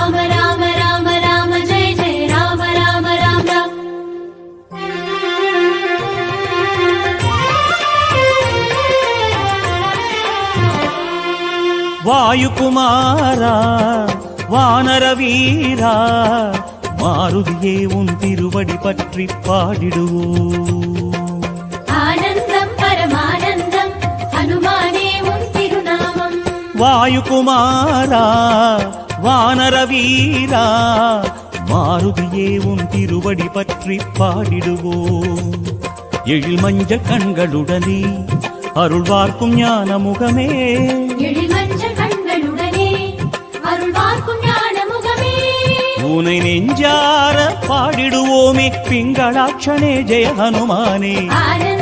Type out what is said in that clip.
ராம ராம ராம ராம ஜெய ஜெய ராம ராம ராம ராம. வாயுகுமாரா வானர வீரா மாருதியே உன் திருவடி பற்றி பாடிடுவோம். ஆனந்தம் பரமானந்தம் ஹனுமானே உன் திருநாமம். வாயுகுமாரா வானர வீரா மாருதியே உன் திருவடி பற்றி பாடிடுவோம். எழில் மஞ்சள் கண்களுடனே அருள் பார்க்கும் ஞான முகமே. எழில் மஞ்சள் கண்களுடனே அருள் பார்க்கும் ஞான முகமே. உனை நெஞ்சார பாடிடுவோமே பிங்களாட்சனே ஜெய ஹனுமானே. ஆனந்த